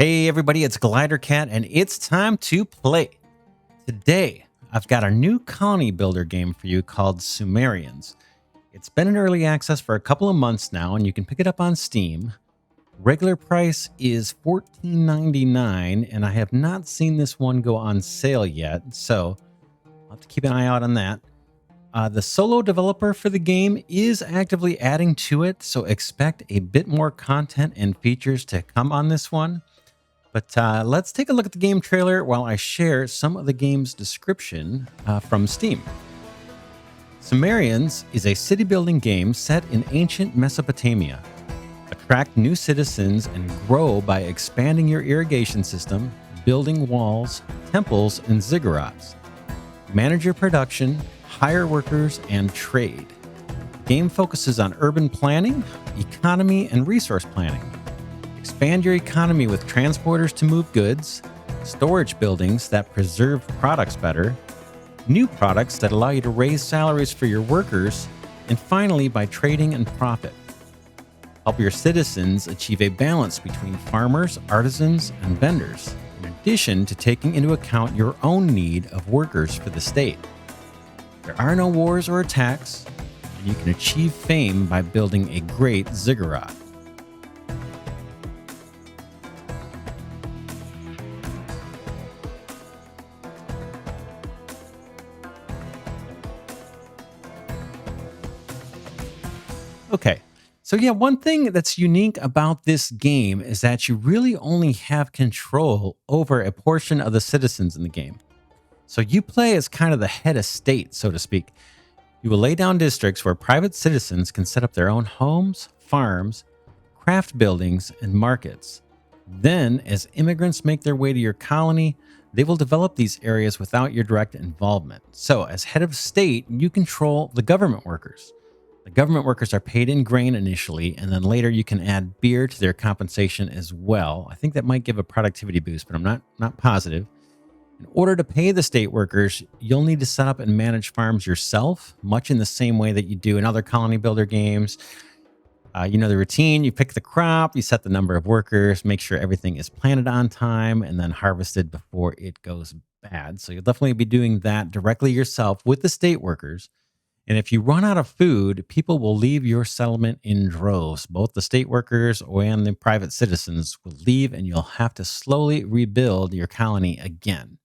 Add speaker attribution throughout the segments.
Speaker 1: Hey everybody, it's Glidercat and it's time to play. Today, I've got a new colony builder game for you called Sumerians. It's been in early access for a couple of months now and you can pick it up on Steam. Regular price is $14.99 and I have not seen this one go on sale yet, so I'll have to keep an eye out on that. The solo developer for the game is actively adding to it, so expect a bit more content and features to come on this one. But let's take a look at the game trailer while I share some of the game's description from Steam. Sumerians is a city building game set in ancient Mesopotamia. Attract new citizens and grow by expanding your irrigation system, building walls, temples, and ziggurats. Manage your production, hire workers, and trade. Game focuses on urban planning, economy, and resource planning. Expand your economy with transporters to move goods, storage buildings that preserve products better, new products that allow you to raise salaries for your workers, and finally by trading and profit. Help your citizens achieve a balance between farmers, artisans, and vendors, in addition to taking into account your own need of workers for the state. There are no wars or attacks, and you can achieve fame by building a great ziggurat. Okay, so yeah, one thing that's unique about this game is that you really only have control over a portion of the citizens in the game. So you play as kind of the head of state, so to speak. You will lay down districts where private citizens can set up their own homes, farms, craft buildings, and markets. Then, as immigrants make their way to your colony, they will develop these areas without your direct involvement. So, as head of state, you control the government workers. The government workers are paid in grain initially, and then later you can add beer to their compensation as well. I think that might give a productivity boost, but I'm not positive. In order to pay the state workers, you'll need to set up and manage farms yourself, much in the same way that you do in other colony builder games. You know the routine, you pick the crop, you set the number of workers, make sure everything is planted on time, and then harvested before it goes bad. So you'll definitely be doing that directly yourself with the state workers. And if you run out of food, people will leave your settlement in droves. Both the state workers and the private citizens will leave, and you'll have to slowly rebuild your colony again.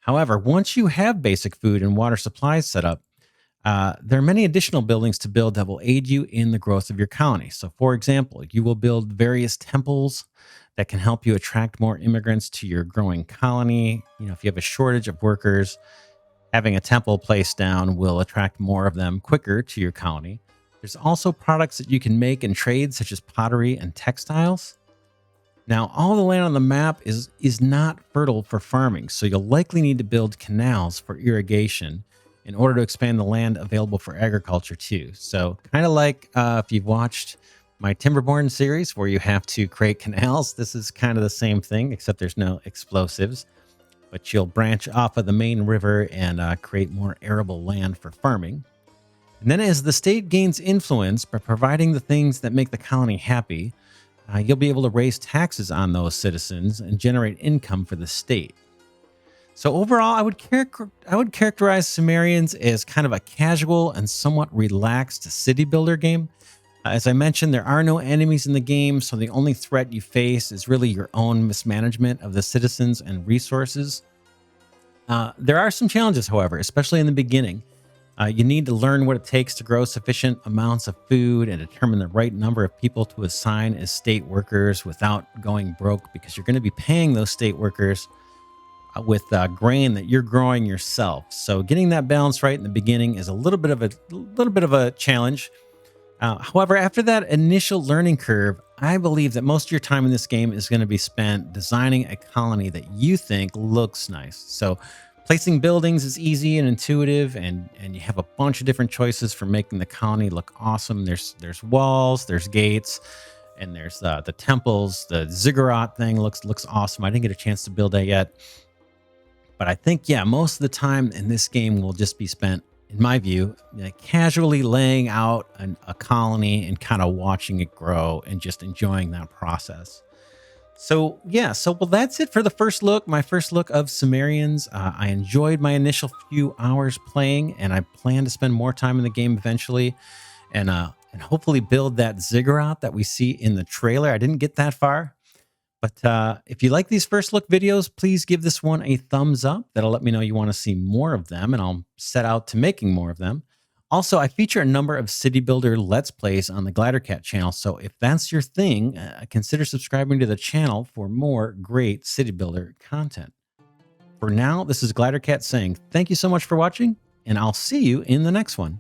Speaker 1: However, once you have basic food and water supplies set up, there are many additional buildings to build that will aid you in the growth of your colony. So, for example, you will build various temples that can help you attract more immigrants to your growing colony. You know, if you have a shortage of workers, having a temple placed down will attract more of them quicker to your colony. There's also products that you can make and trade, such as pottery and textiles. Now, all the land on the map is not fertile for farming, so you'll likely need to build canals for irrigation in order to expand the land available for agriculture too. So kind of like if you've watched my Timberborn series where you have to create canals, this is kind of the same thing, except there's no explosives. But you'll branch off of the main river and create more arable land for farming. And then as the state gains influence by providing the things that make the colony happy, you'll be able to raise taxes on those citizens and generate income for the state. So overall, I would characterize Sumerians as kind of a casual and somewhat relaxed city builder game. As I mentioned, there are no enemies in the game, so the only threat you face is really your own mismanagement of the citizens and resources. There are some challenges, however, especially in the beginning. You need to learn what it takes to grow sufficient amounts of food and determine the right number of people to assign as state workers without going broke, because you're going to be paying those state workers with grain that you're growing yourself. So getting that balance right in the beginning is a little bit of a challenge. However, after that initial learning curve, I believe that most of your time in this game is going to be spent designing a colony that you think looks nice. So placing buildings is easy and intuitive, and you have a bunch of different choices for making the colony look awesome. There's walls, there's gates, and there's the temples. The ziggurat thing looks awesome. I didn't get a chance to build that yet. But I think, yeah, most of the time in this game will just be spent, in my view, casually laying out a colony and kind of watching it grow and just enjoying that process. So yeah, well, that's it for the first look. My first look of Sumerians. I enjoyed my initial few hours playing, and I plan to spend more time in the game eventually, and hopefully build that ziggurat that we see in the trailer. I didn't get that far, but if you like these first look videos, please give this one a thumbs up. That'll let me know you want to see more of them, and I'll set out to making more of them. Also, I feature a number of city builder Let's Plays on the Glidercat channel, so if that's your thing, consider subscribing to the channel for more great city builder content. For now, this is Glidercat saying thank you so much for watching, and I'll see you in the next one.